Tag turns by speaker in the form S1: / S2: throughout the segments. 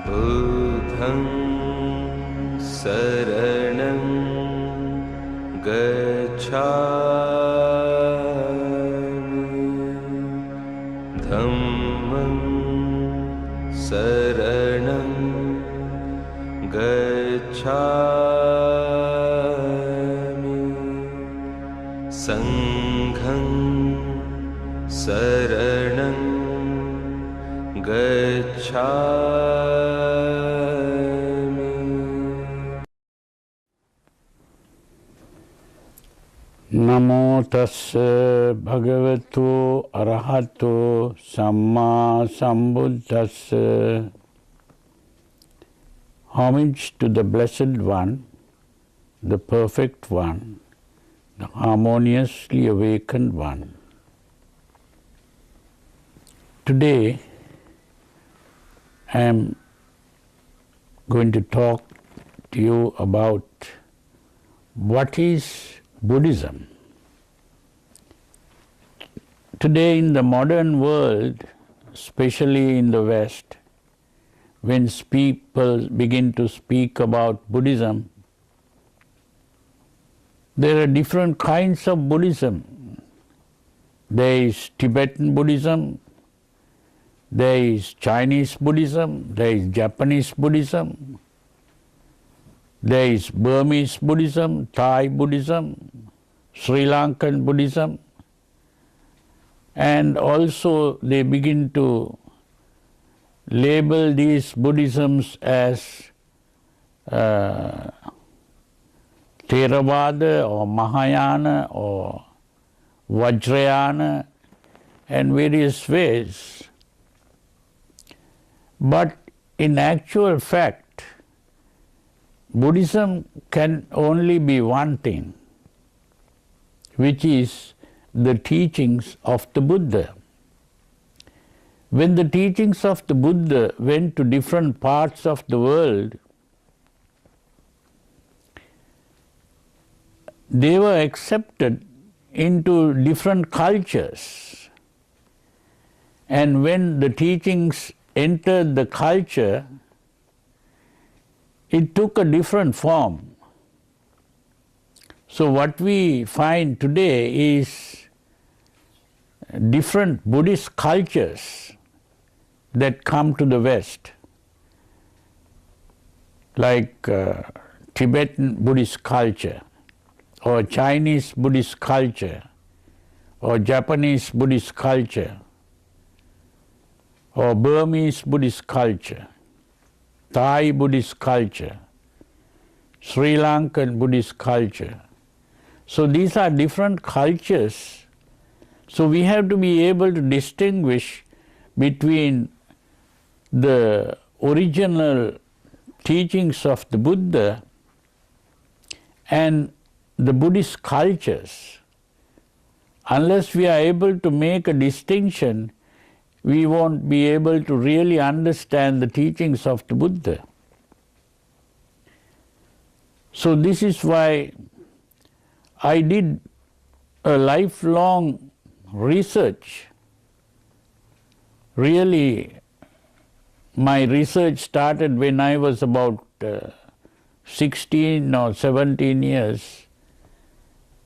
S1: Buddham saranam gacchami, dhammam saranam gacchami, sangham saranam gacchami.
S2: Namo tassa bhagavato arahato samma sambuddhassa. Homage to the Blessed One, the Perfect One, the harmoniously awakened One. Today I am going to talk to you about what is Buddhism. Today in the modern world, especially in the West, when people begin to speak about Buddhism, there are different kinds of Buddhism. There is Tibetan Buddhism, there is Chinese Buddhism, there is Japanese Buddhism, there is Burmese Buddhism, Thai Buddhism, Sri Lankan Buddhism, and also they begin to label these Buddhisms as Theravada or Mahayana or Vajrayana and various ways. But in actual fact, Buddhism can only be one thing, which is the teachings of the Buddha. When the teachings of the Buddha went to different parts of the world, they were accepted into different cultures. And when the teachings entered the culture, it took a different form. So what we find today is different Buddhist cultures that come to the West, like Tibetan Buddhist culture, or Chinese Buddhist culture, or Japanese Buddhist culture, or Burmese Buddhist culture, Thai Buddhist culture, Sri Lankan Buddhist culture. So these are different cultures. So we have to be able to distinguish between the original teachings of the Buddha and the Buddhist cultures. Unless we are able to make a distinction, we won't be able to really understand the teachings of the Buddha. So this is why I did a lifelong research. Really, my research started when I was about 16 or 17 years,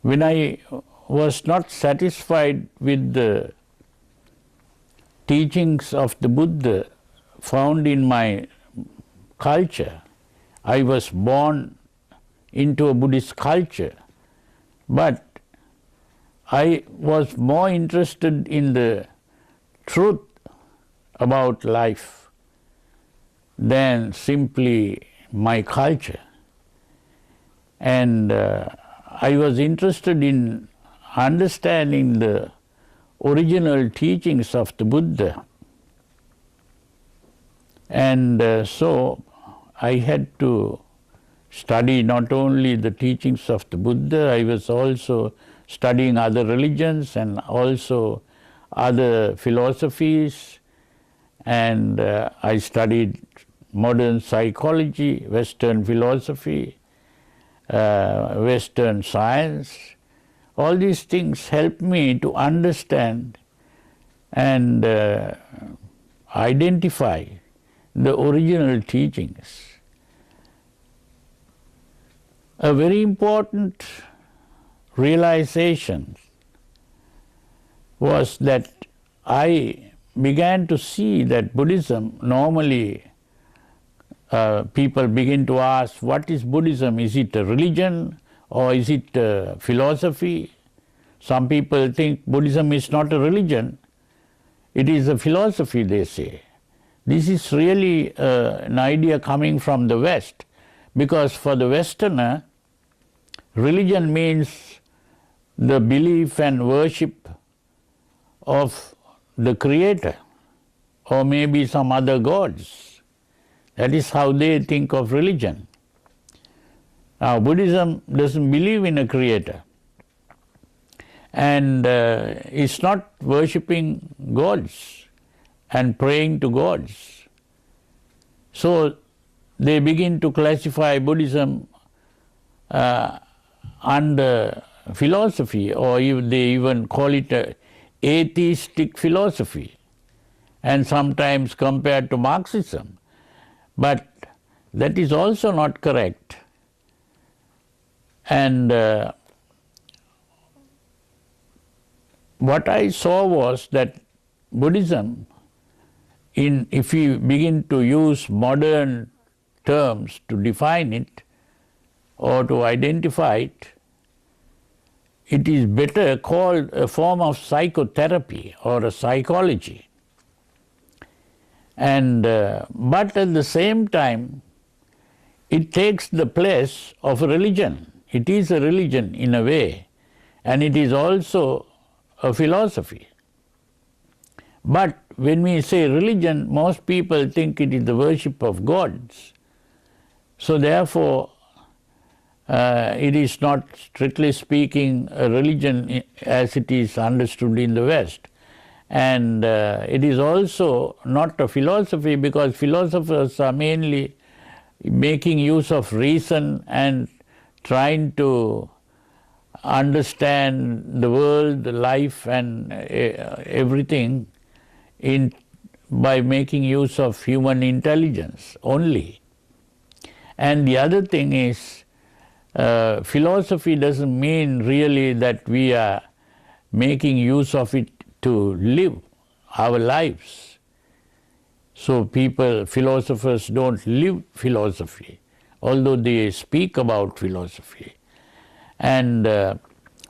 S2: when I was not satisfied with the teachings of the Buddha found in my culture. I was born into a Buddhist culture, but I was more interested in the truth about life than simply my culture. And I was interested in understanding the original teachings of the Buddha. And so I had to study not only the teachings of the Buddha, I was also studying other religions and also other philosophies, and I studied modern psychology, Western philosophy, Western science. All these things help me to understand and identify the original teachings. A very important realization was that I began to see that Buddhism, normally people begin to ask, what is Buddhism? Is it a religion or is it a philosophy? Some people think Buddhism is not a religion, it is a philosophy, they say. This is really an idea coming from the West, because for the Westerner, religion means the belief and worship of the Creator or maybe some other gods. That is how they think of religion. Now, Buddhism doesn't believe in a Creator and is not worshipping gods and praying to gods. So they begin to classify Buddhism under philosophy, or they even call it a atheistic philosophy, and sometimes compared to Marxism. But that is also not correct. And what I saw was that Buddhism, if we begin to use modern terms to define it or to identify it, it is better called a form of psychotherapy or a psychology. And but at the same time, it takes the place of a religion. It is a religion in a way, and it is also a philosophy. But when we say religion, most people think it is the worship of gods. So therefore, it is not, strictly speaking, a religion as it is understood in the West. And it is also not a philosophy, because philosophers are mainly making use of reason and trying to understand the world, the life and everything by making use of human intelligence only. And the other thing is, philosophy doesn't mean really that we are making use of it to live our lives. So philosophers don't live philosophy, although they speak about philosophy. And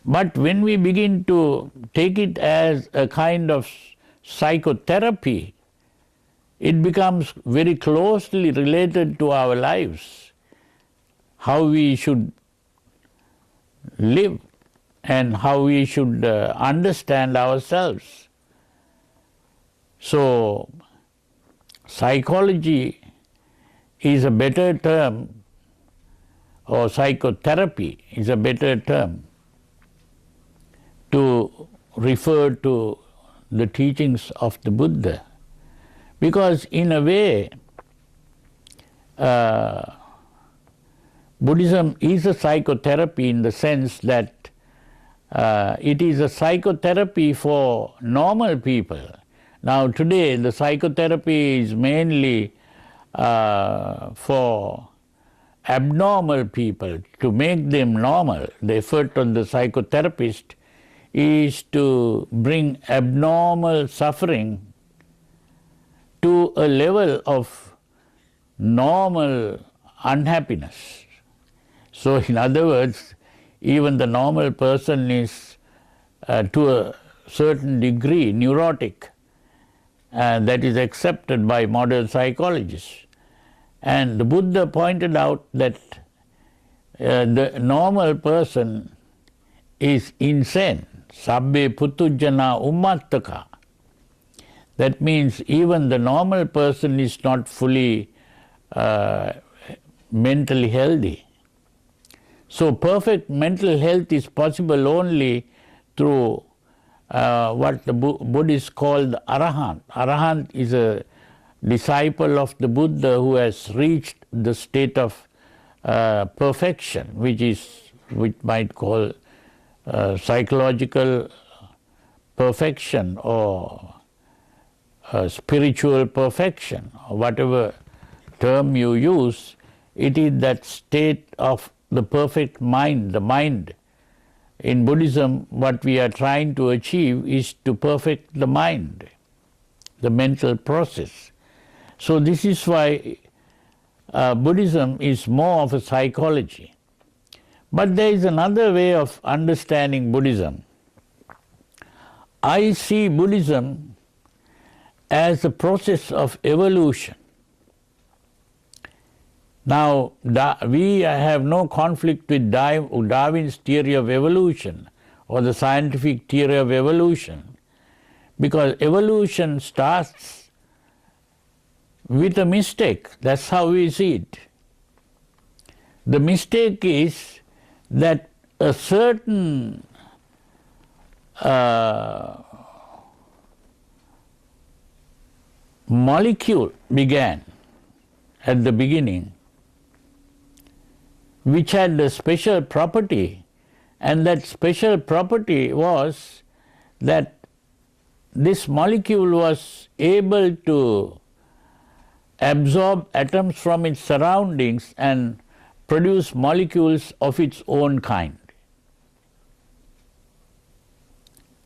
S2: but when we begin to take it as a kind of psychotherapy, it becomes very closely related to our lives, how we should live and how we should understand ourselves. So psychology is a better term, or psychotherapy is a better term to refer to the teachings of the Buddha, because in a way Buddhism is a psychotherapy in the sense that it is a psychotherapy for normal people. Now today the psychotherapy is mainly for abnormal people, to make them normal. The effort of the psychotherapist is to bring abnormal suffering to a level of normal unhappiness. So in other words, even the normal person is to a certain degree neurotic, and that is accepted by modern psychologists. And the Buddha pointed out that the normal person is insane. Sabbe putujjana ummattaka. That means even the normal person is not fully mentally healthy. So perfect mental health is possible only through what the Buddhists call the Arahant. Arahant is a disciple of the Buddha who has reached the state of perfection, which might call psychological perfection or spiritual perfection, or whatever term you use. It is that state of the perfect mind, the mind. In Buddhism, what we are trying to achieve is to perfect the mind, the mental process. So this is why Buddhism is more of a psychology. But there is another way of understanding Buddhism. I see Buddhism as a process of evolution. Now, we have no conflict with Darwin's theory of evolution or the scientific theory of evolution, because evolution starts with a mistake. That's how we see it. The mistake is that a certain molecule began at the beginning, which had a special property, and that special property was that this molecule was able to absorb atoms from its surroundings and produce molecules of its own kind.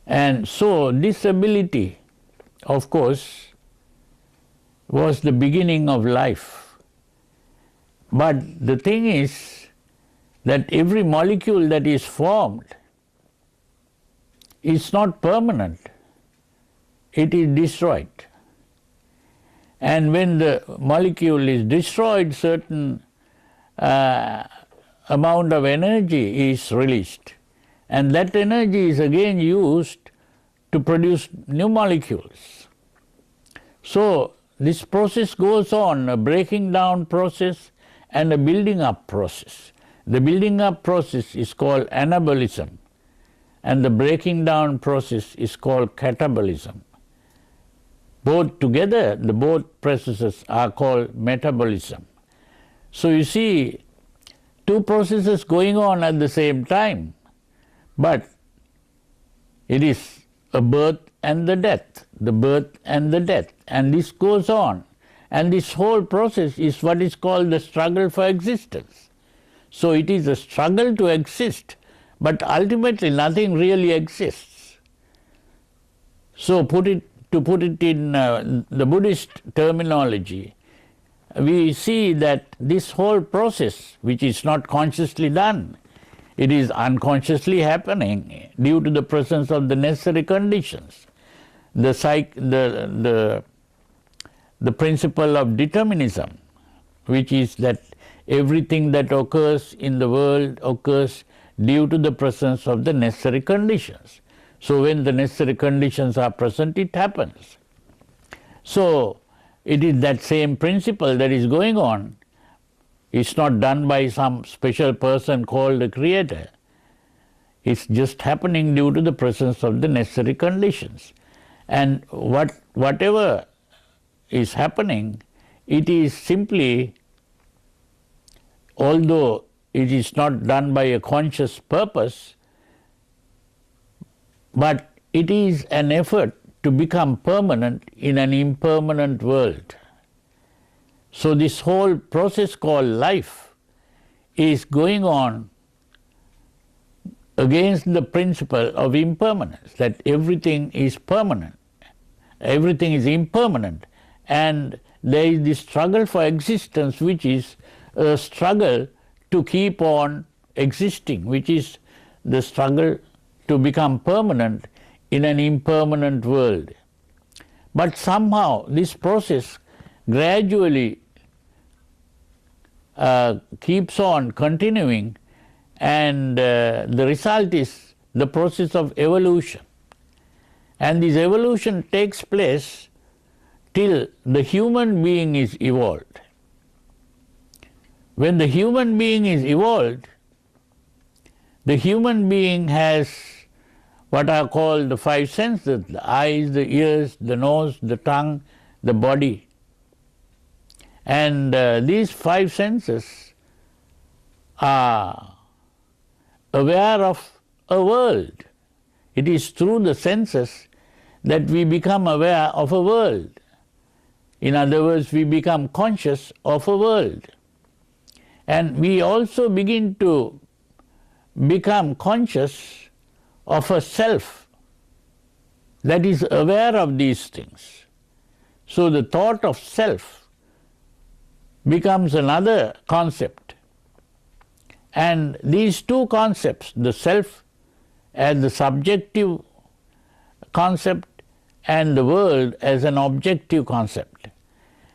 S2: And so this ability, of course, was the beginning of life. But the thing is that every molecule that is formed is not permanent. It is destroyed. And when the molecule is destroyed, certain amount of energy is released. And that energy is again used to produce new molecules. So this process goes on, a breaking down process and a building up process. The building up process is called anabolism, and the breaking down process is called catabolism. Both together, the both processes are called metabolism. So you see, two processes going on at the same time, but it is a birth and the death, the birth and the death, and this goes on. And this whole process is what is called the struggle for existence. So it is a struggle to exist, but ultimately nothing really exists. So to put it in the Buddhist terminology, we see that this whole process, which is not consciously done, it is unconsciously happening due to the presence of the necessary conditions. The principle of determinism, which is that everything that occurs in the world occurs due to the presence of the necessary conditions. So when the necessary conditions are present, it happens. So it is that same principle that is going on. It's not done by some special person called the creator. It's just happening due to the presence of the necessary conditions. And whatever is happening, it is simply, although it is not done by a conscious purpose, but it is an effort to become permanent in an impermanent world. So this whole process called life is going on against the principle of impermanence, that everything is permanent, everything is impermanent, and there is this struggle for existence, which is a struggle to keep on existing, which is the struggle to become permanent in an impermanent world. But somehow this process gradually keeps on continuing, and the result is the process of evolution. And this evolution takes place till the human being is evolved. When the human being is evolved, the human being has what are called the five senses: the eyes, the ears, the nose, the tongue, the body. And these five senses are aware of a world. It is through the senses that we become aware of a world. In other words, we become conscious of a world. And we also begin to become conscious of a self that is aware of these things. So the thought of self becomes another concept. And these two concepts, the self as the subjective concept and the world as an objective concept.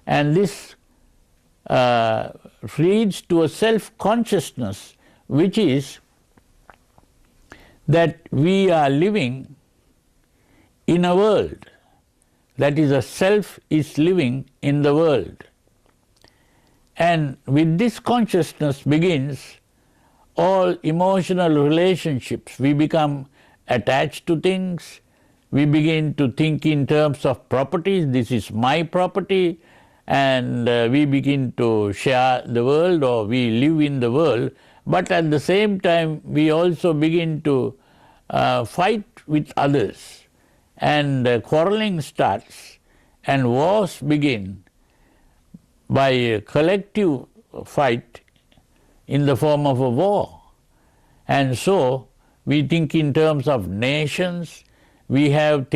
S2: And this leads to a self-consciousness, which is that we are living in a world, that is, a self is living in the world. And with this consciousness begins all emotional relationships. We become attached to things, we begin to think in terms of properties. This is my property, and we begin to share the world, or we live in the world, but at the same time we also begin to fight with others, and quarreling starts, and wars begin by a collective fight in the form of a war. And so we think in terms of nations. We have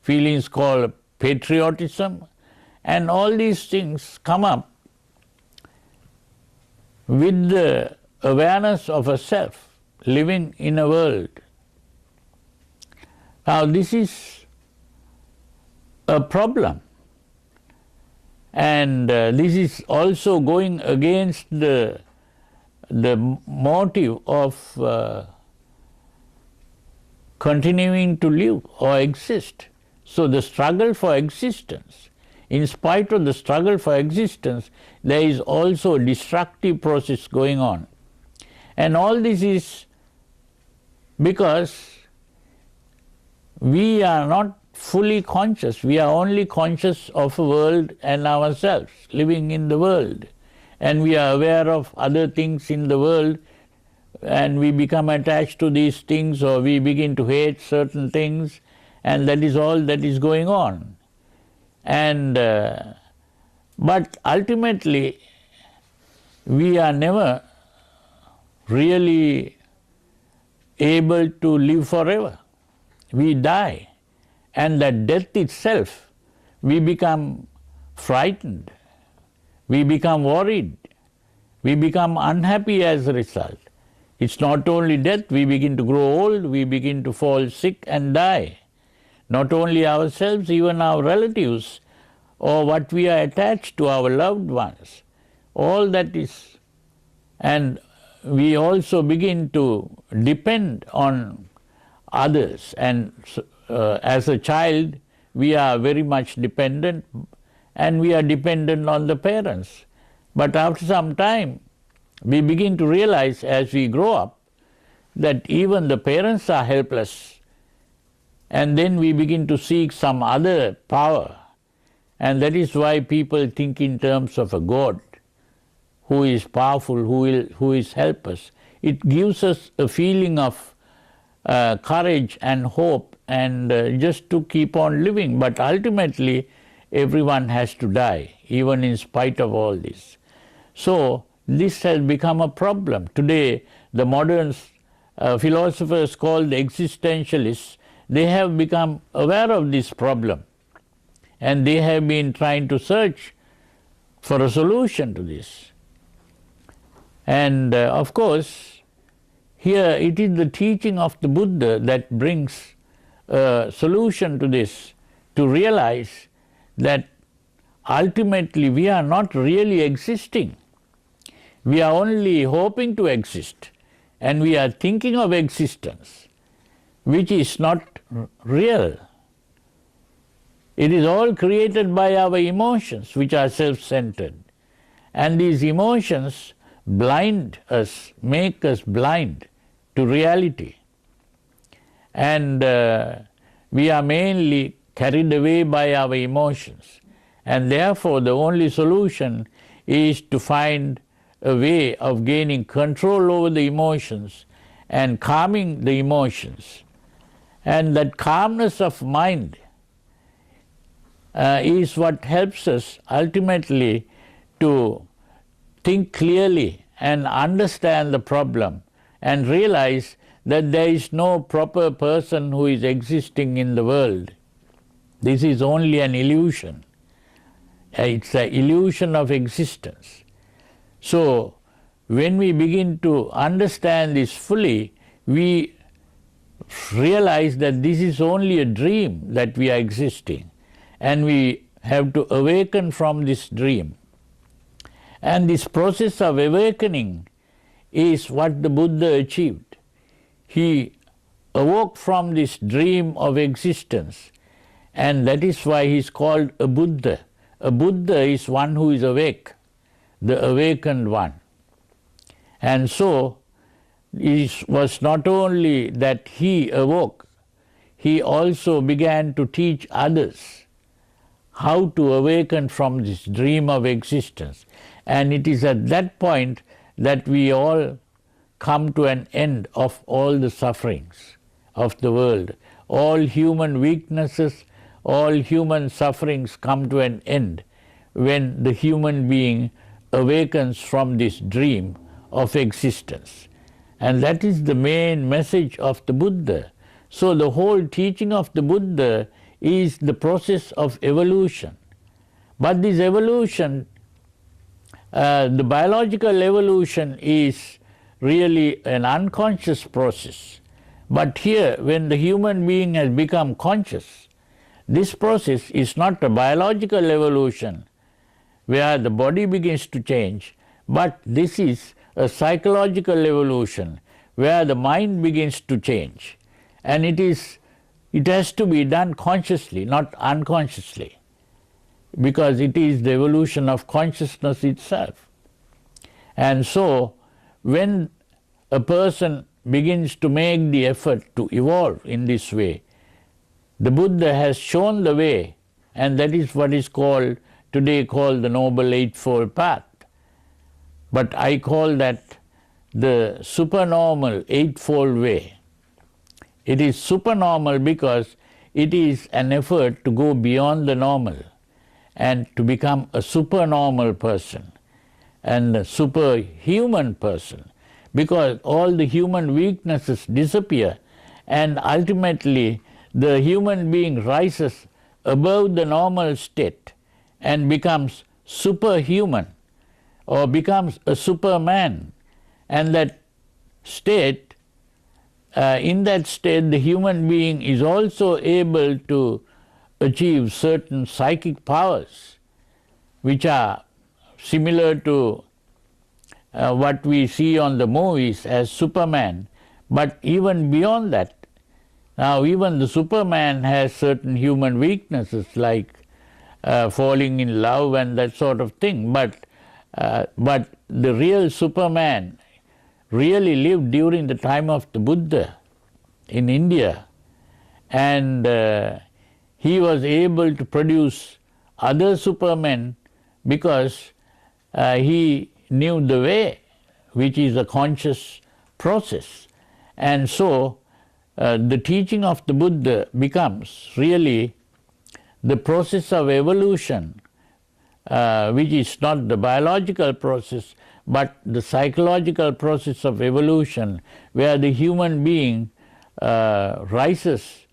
S2: feelings called patriotism, and all these things come up with the awareness of a self living in a world. Now this is a problem, and this is also going against the motive of continuing to live or exist. So the struggle for existence, in spite of the struggle for existence, there is also a destructive process going on. And all this is because we are not fully conscious. We are only conscious of a world and ourselves, living in the world. And we are aware of other things in the world, and we become attached to these things, or we begin to hate certain things, and that is all that is going on. And but ultimately we are never really able to live forever. We die, and that death itself, we become frightened, we become worried, we become unhappy as a result. It's not only death, we begin to grow old, we begin to fall sick and die. Not only ourselves, even our relatives, or what we are attached to, our loved ones. All that is. And we also begin to depend on others. And as a child, we are very much dependent, and we are dependent on the parents. But after some time, we begin to realize as we grow up that even the parents are helpless, and then we begin to seek some other power. And that is why people think in terms of a God who is powerful, who is help us. It gives us a feeling of courage and hope, and just to keep on living. But ultimately everyone has to die, even in spite of all this. So this has become a problem. Today the modern philosophers called the existentialists, they have become aware of this problem, and they have been trying to search for a solution to this. And of course, here it is the teaching of the Buddha that brings a solution to this, to realize that ultimately we are not really existing. We are only hoping to exist, and we are thinking of existence. which is not real. It is all created by our emotions, which are self-centered. And these emotions blind us, make us blind to reality. And we are mainly carried away by our emotions. And therefore, the only solution is to find a way of gaining control over the emotions and calming the emotions. And that calmness of mind is what helps us ultimately to think clearly and understand the problem and realize that there is no proper person who is existing in the world. This is only an illusion. It's an illusion of existence. So, when we begin to understand this fully, we realize that this is only a dream that we are existing, and we have to awaken from this dream. And this process of awakening is what the Buddha achieved. He awoke from this dream of existence, and that is why he is called a Buddha. A Buddha is one who is awake, the awakened one. And so, it was not only that he awoke, he also began to teach others how to awaken from this dream of existence. And it is at that point that we all come to an end of all the sufferings of the world. All human weaknesses, all human sufferings come to an end when the human being awakens from this dream of existence. And that is the main message of the Buddha. So the whole teaching of the Buddha is the process of evolution. But this evolution, the biological evolution, is really an unconscious process. But here, when the human being has become conscious, this process is not a biological evolution where the body begins to change, but this is a psychological evolution where the mind begins to change. And it has to be done consciously, not unconsciously, because it is the evolution of consciousness itself. And so, when a person begins to make the effort to evolve in this way, the Buddha has shown the way, and that is what is today called the Noble Eightfold Path. But I call that the supernormal Eightfold Way. It is supernormal because it is an effort to go beyond the normal and to become a supernormal person and a superhuman person, because all the human weaknesses disappear and ultimately the human being rises above the normal state and becomes superhuman or becomes a superman. And that state, in that state, the human being is also able to achieve certain psychic powers which are similar to what we see on the movies as Superman. But even beyond that, now even the Superman has certain human weaknesses like falling in love and that sort of thing. But the real Superman really lived during the time of the Buddha in India, and he was able to produce other supermen because he knew the way, which is a conscious process. And so the teaching of the Buddha becomes really the process of evolution, which is not the biological process, but the psychological process of evolution, where the human being rises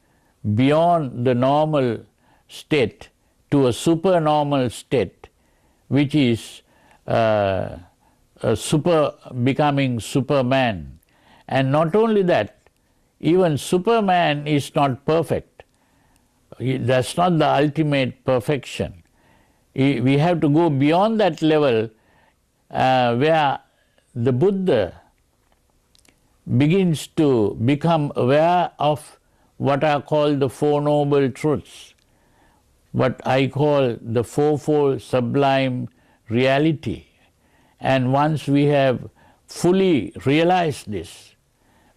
S2: beyond the normal state to a supernormal state, which is becoming Superman. And not only that, even Superman is not perfect. That's not the ultimate perfection. We have to go beyond that level where the Buddha begins to become aware of what are called the Four Noble Truths, what I call the Fourfold Sublime Reality. And once we have fully realized this,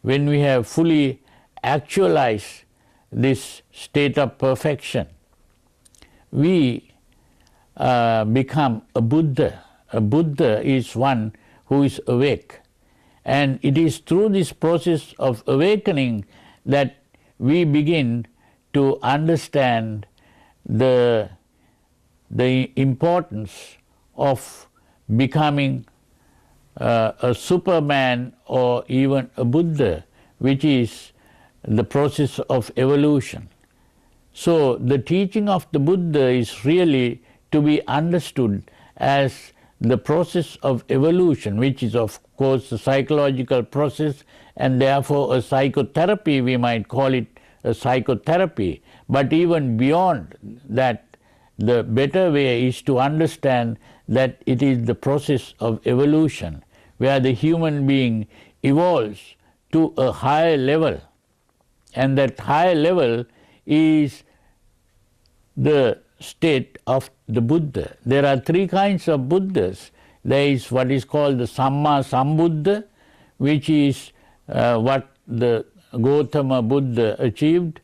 S2: when we have fully actualized this state of perfection, we become a Buddha. A Buddha is one who is awake. And it is through this process of awakening that we begin to understand the importance of becoming a Superman or even a Buddha, which is the process of evolution. So the teaching of the Buddha is really to be understood as the process of evolution, which is of course a psychological process, and therefore a psychotherapy, we might call it a psychotherapy. But even beyond that, the better way is to understand that it is the process of evolution, where the human being evolves to a higher level, and that higher level is the state of the Buddha. There are three kinds of Buddhas. There is what is called the Samma Sambuddha, which is what the Gautama Buddha achieved,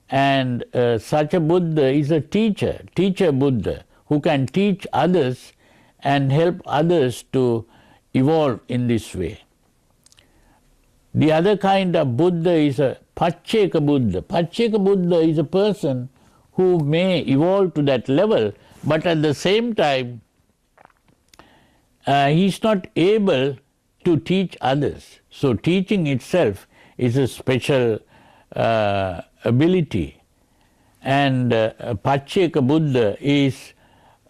S2: and such a Buddha is a teacher Buddha, who can teach others and help others to evolve in this way. The other kind of Buddha is a Pacceka Buddha. Pacceka Buddha is a person who may evolve to that level, but at the same time, he is not able to teach others. So teaching itself is a special ability. And Pacceka Buddha is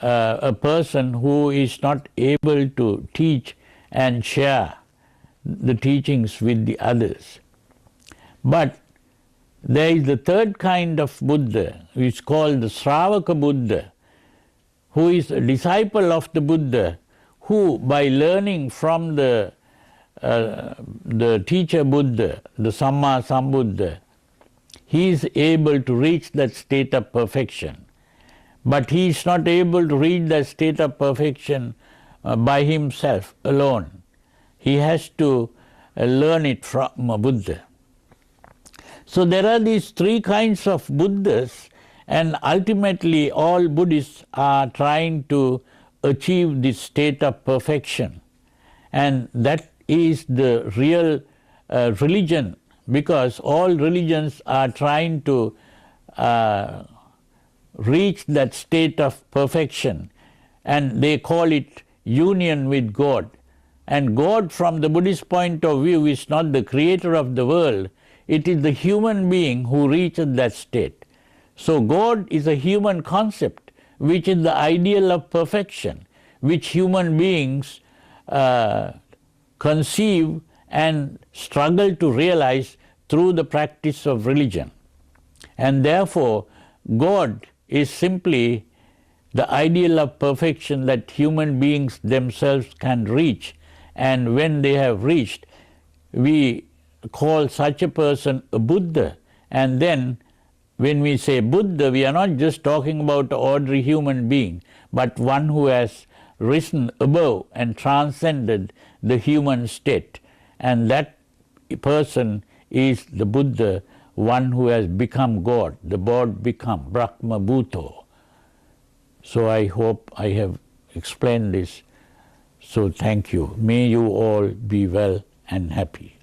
S2: a person who is not able to teach and share the teachings with the others. But there is the third kind of Buddha, which is called the Sravaka Buddha, who is a disciple of the Buddha, who by learning from the teacher Buddha, the Samma Sambuddha, he is able to reach that state of perfection. But he is not able to reach that state of perfection by himself alone. He has to learn it from a Buddha. So there are these three kinds of Buddhas, and ultimately all Buddhists are trying to achieve this state of perfection. And that is the real religion, because all religions are trying to reach that state of perfection, and they call it union with God. And God, from the Buddhist point of view, is not the creator of the world. It is the human being who reaches that state. So God is a human concept, which is the ideal of perfection, which human beings conceive and struggle to realize through the practice of religion. And therefore, God is simply the ideal of perfection that human beings themselves can reach. And when they have reached, we call such a person a Buddha. And then when we say Buddha, we are not just talking about an ordinary human being, but one who has risen above and transcended the human state. And that person is the Buddha, one who has become God, the God become, Brahma Bhuto. So I hope I have explained this. So thank you. May you all be well and happy.